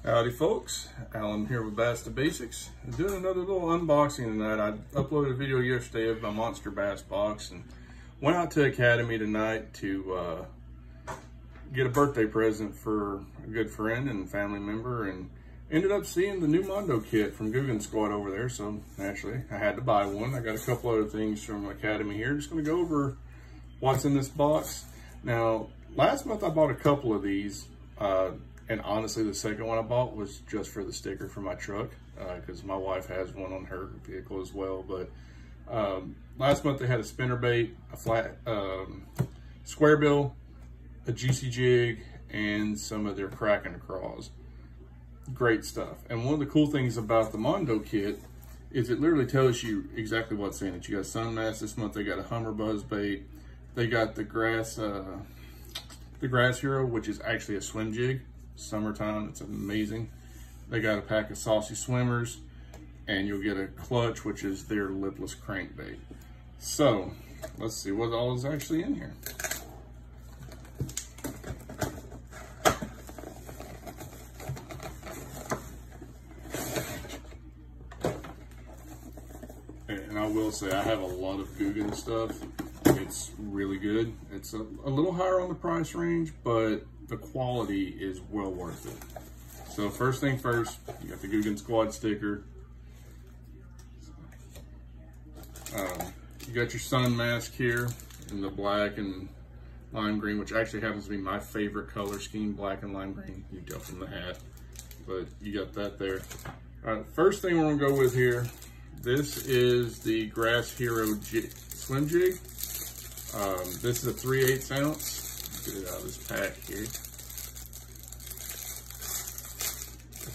Howdy folks, Alan here with Bass to Basics. I'm doing another little unboxing tonight. I uploaded a video yesterday of my monster bass box and went out to Academy tonight to get a birthday present for a good friend and family member, and ended up seeing the new Mondo Kit from Googan Squad over there. So naturally I had to buy one. I got a couple other things from Academy here. Just going to go over what's in this box. Now last month I bought a couple of these, and honestly, the second one I bought was just for the sticker for my truck, because my wife has one on her vehicle as well. But last month they had a spinnerbait, a flat square bill, a GC jig, and some of their Kraken craws. Great stuff. And one of the cool things about the Mondo Kit is it literally tells you exactly what's in it. You got sun mass this month. They got a Hummer buzz bait. They got the grass hero, which is actually a swim jig. Summertime, it's amazing. They got a pack of saucy swimmers, and you'll get a clutch, which is their lipless crankbait. So let's see what all is actually in here. And I will say I have a lot of Googan stuff. It's really good. It's a little higher on the price range, but the quality is well worth it. So first thing first, you got the Googan Squad sticker. You got your sun mask here in the black and lime green, which actually happens to be my favorite color scheme, black and lime green. You can tell from the hat, but you got that there. All right, first thing we're gonna go with here, this is the Grass Hero Swim Jig. This is a 3/8 ounce. Get it out of this pack here.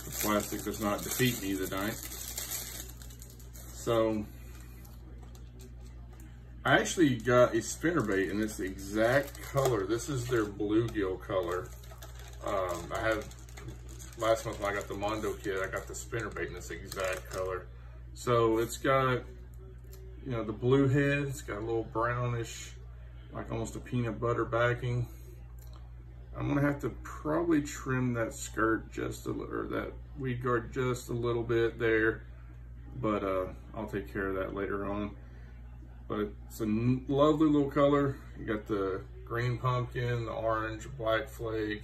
The plastic does not defeat me tonight. So I actually got a spinnerbait, and it's the exact color. This is their bluegill color. I have last month when I got the Mondo Kit, I got the spinnerbait in this exact color. So it's got, you know, the blue head. It's got a little brownish, like almost a peanut butter backing. I'm gonna have to probably trim that skirt just a little, or that weed guard just a little bit there, but I'll take care of that later on. But it's a lovely little color. You got the green pumpkin, the orange, black flake.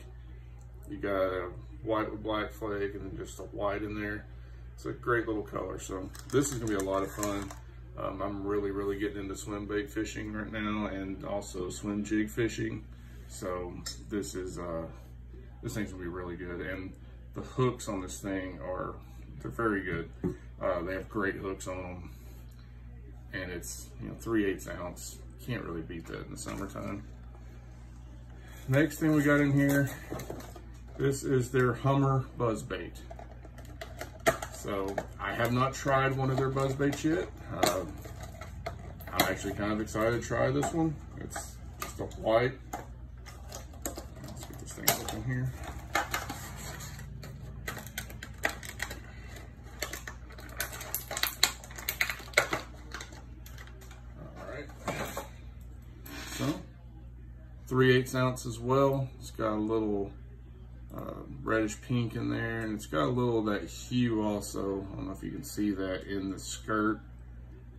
You got a white with black flake, and just a white in there. It's a great little color. So this is gonna be a lot of fun. I'm really getting into swim bait fishing right now, and also swim jig fishing. So this thing's gonna be really good, and the hooks on this thing they're very good. They have great hooks on them, and it's, you know, 3/8 ounce. Can't really beat that in the summertime. Next thing we got in here, this is their Hummer buzz bait. So I have not tried one of their buzz baits yet. I'm actually kind of excited to try this one. It's just a white. Let's get this thing open here. All right. So 3/8 ounce as well. It's got a little reddish pink in there, and it's got a little of that hue also. I don't know if you can see that in the skirt.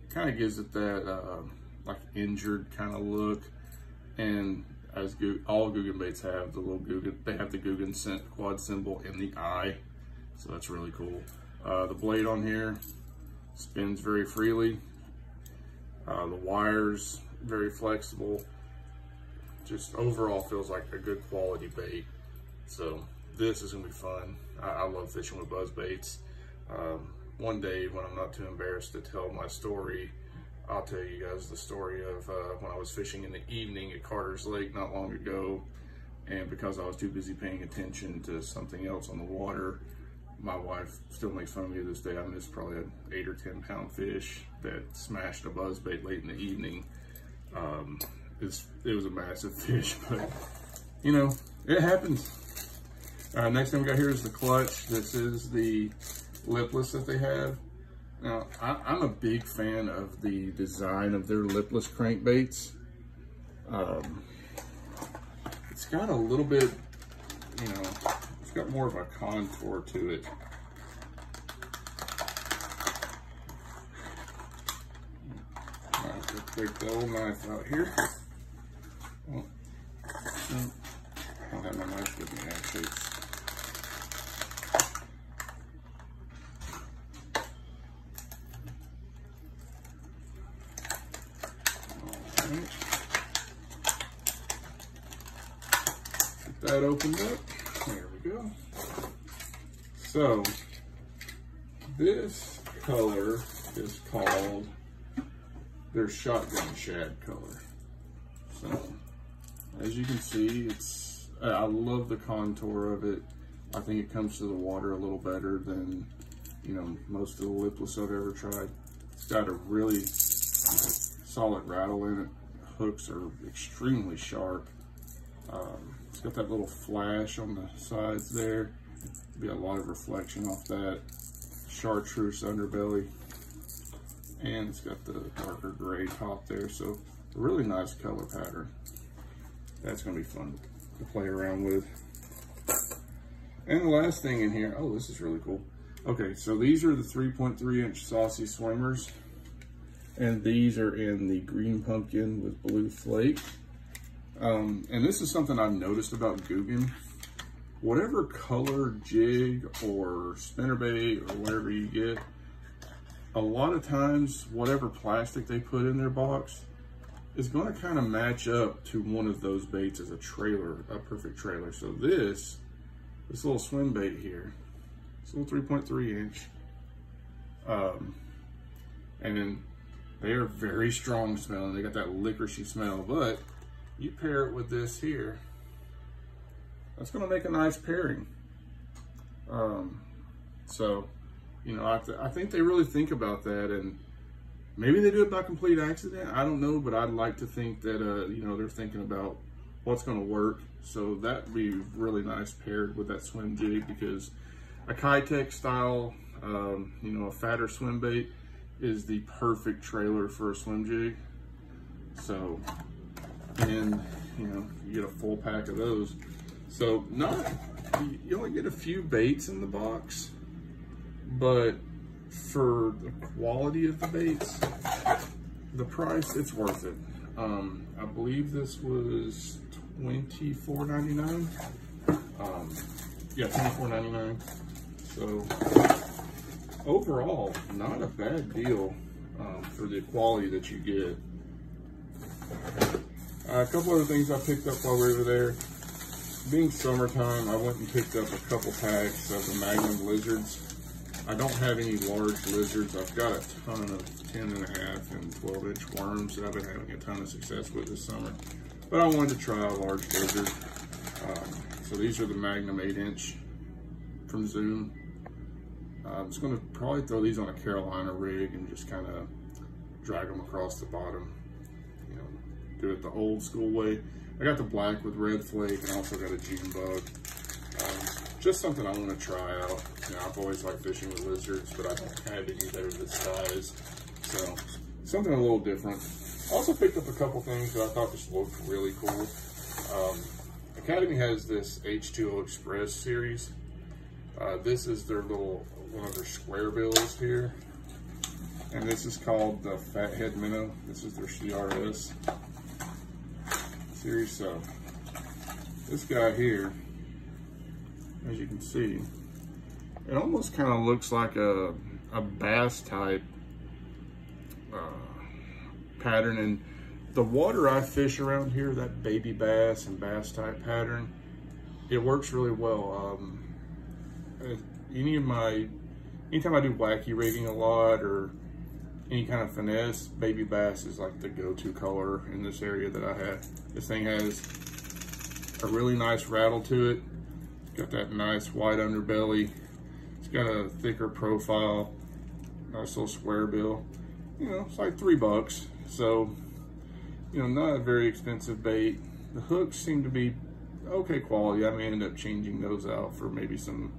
Kind of gives it that like injured kind of look. And as all Googan baits have, they have the Googan quad symbol in the eye, so that's really cool. The blade on here spins very freely. The wires very flexible. Just overall feels like a good quality bait. So this is gonna be fun. I love fishing with buzz baits. One day when I'm not too embarrassed to tell my story, I'll tell you guys the story of when I was fishing in the evening at Carter's Lake not long ago, and because I was too busy paying attention to something else on the water, my wife still makes fun of me to this day. I missed probably an 8 or 10 pound fish that smashed a buzz bait late in the evening. It was a massive fish, but you know, it happens. Next thing we got here is the clutch. This is the lipless that they have. Now, I'm a big fan of the design of their lipless crankbaits. It's got a little bit, you know, got more of a contour to it. I have to break the old knife out here. Oh, I don't have my knife with me actually. Get that opened up. There we go. So this color is called their shotgun shad color. So as you can see, I love the contour of it. I think it comes to the water a little better than, you know, most of the lipless I've ever tried. It's got a really solid rattle in it. Hooks are extremely sharp. It's got that little flash on the sides there. Be a lot of reflection off that. Chartreuse underbelly. And it's got the darker gray top there. So a really nice color pattern. That's gonna be fun to play around with. And the last thing in here, oh, this is really cool. Okay, so these are the 3.3-inch Saucy Swimmers. And these are in the green pumpkin with blue flake. And this is something I've noticed about Googan. Whatever color jig or spinnerbait or whatever you get, a lot of times, whatever plastic they put in their box is going to kind of match up to one of those baits as a trailer, a perfect trailer. So this little swim bait here, it's a little 3.3 inch. And then they are very strong smelling. They got that licoricey smell, but you pair it with this here, that's gonna make a nice pairing. So, you know, I think they really think about that, and maybe they do it by complete accident. I don't know, but I'd like to think that, you know, they're thinking about what's gonna work. So that'd be really nice paired with that swim jig, because a Kitech style, you know, a fatter swim bait is the perfect trailer for a swim jig. So, and you know, you get a full pack of those. So you only get a few baits in the box, but for the quality of the baits, the price, it's worth it. I believe this was $24.99. Yeah, $24.99. So overall, not a bad deal for the quality that you get. A couple other things I picked up while we were there. Being summertime, I went and picked up a couple packs of the Magnum lizards. I don't have any large lizards. I've got a ton of 10.5 and 12-inch worms that I've been having a ton of success with this summer. But I wanted to try a large lizard. So these are the Magnum 8-inch from Zoom. I'm just going to probably throw these on a Carolina rig and just kind of drag them across the bottom. You know, do it the old school way. I got the black with red flake, and also got a June bug. Just something I want to try out. You know, I've always liked fishing with lizards, but I don't have any that are this size. So something a little different. I also picked up a couple things that I thought just looked really cool. Academy has this H2O Express series. This is their one of their square bills here. And this is called the Fathead Minnow. This is their CRS series. So this guy here, as you can see, it almost kind of looks like a bass type pattern. And the water I fish around here, that baby bass and bass type pattern, it works really well. Anytime I do wacky rigging a lot or any kind of finesse, baby bass is like the go-to color in this area that I have. This thing has a really nice rattle to it. Got that nice white underbelly. It's got a thicker profile, nice little square bill. You know, it's like $3. So, you know, not a very expensive bait. The hooks seem to be okay quality. I may end up changing those out for maybe some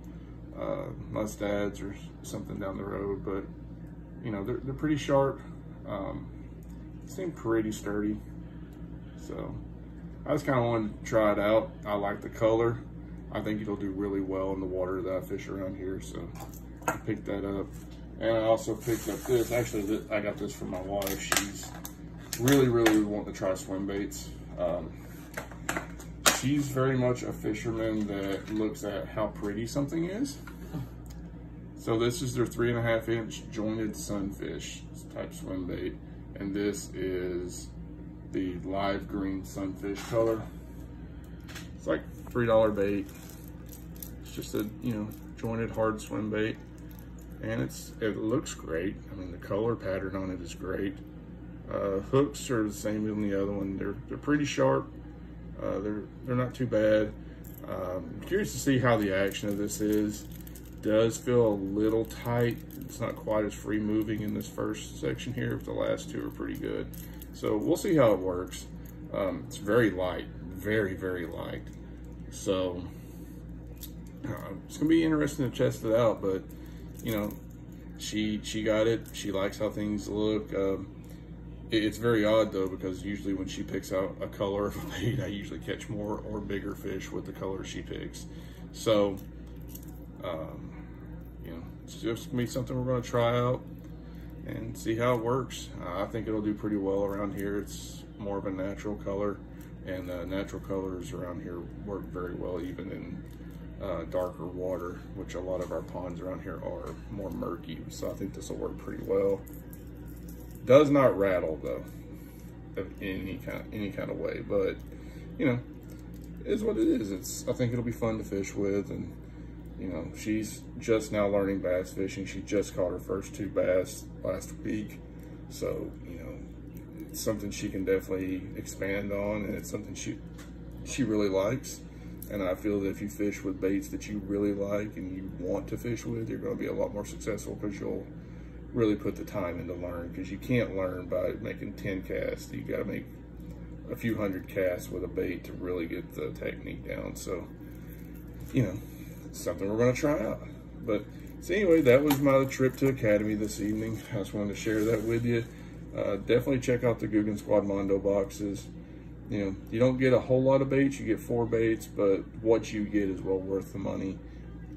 mustads or something down the road, but you know, they're pretty sharp. Seem pretty sturdy. So I just kind of wanted to try it out. I like the color. I think it'll do really well in the water that I fish around here, so I picked that up. And I also picked up this. Actually, I got this from my wife. She's really wanting to try swim baits. She's very much a fisherman that looks at how pretty something is. So this is their 3.5 inch jointed sunfish type swim bait. And this is the live green sunfish color. It's like $3 bait. It's just a, you know, jointed hard swim bait. And it looks great. I mean, the color pattern on it is great. Hooks are the same as the other one. They're pretty sharp. They're not too bad. I'm curious to see how the action of this is. Does feel a little tight. It's not quite as free moving in this first section here, but the last two are pretty good. So we'll see how it works. It's very light, very light. So it's gonna be interesting to test it out, but you know, she got it. She likes how things look. It's very odd though, because usually when she picks out a color of a bait, I usually catch more or bigger fish with the color she picks. So, you know, it's just gonna be something we're gonna try out and see how it works. I think it'll do pretty well around here. It's more of a natural color, and natural colors around here work very well even in darker water, which a lot of our ponds around here are more murky. So I think this will work pretty well. Does not rattle though, of any kind of way, but you know, it is what it is. I think it'll be fun to fish with, and you know, she's just now learning bass fishing. She just caught her first 2 bass last week, so you know, it's something she can definitely expand on, and it's something she really likes. And I feel that if you fish with baits that you really like and you want to fish with, you're going to be a lot more successful, because you'll really put the time in to learn, because you can't learn by making 10 casts. You got to make a few hundred casts with a bait to really get the technique down. So, you know, it's something we're going to try out. But so anyway, that was my trip to Academy this evening. I just wanted to share that with you. Definitely check out the Googan Squad Mondo boxes. You know, you don't get a whole lot of baits. You get 4 baits, but what you get is well worth the money.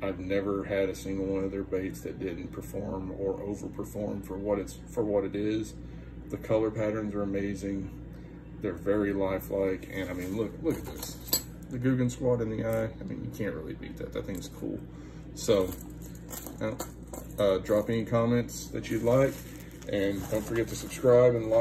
I've never had a single one of their baits that didn't perform or overperform for what it is. The color patterns are amazing. They're very lifelike, and I mean, look at this. The Googan Squad in the eye. I mean, you can't really beat that. That thing's cool. So, drop any comments that you'd like, and don't forget to subscribe and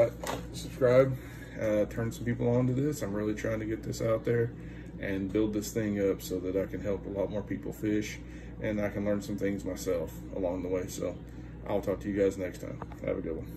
turn some people on to this. I'm really trying to get this out there and build this thing up so that I can help a lot more people fish, and I can learn some things myself along the way. So I'll talk to you guys next time. Have a good one.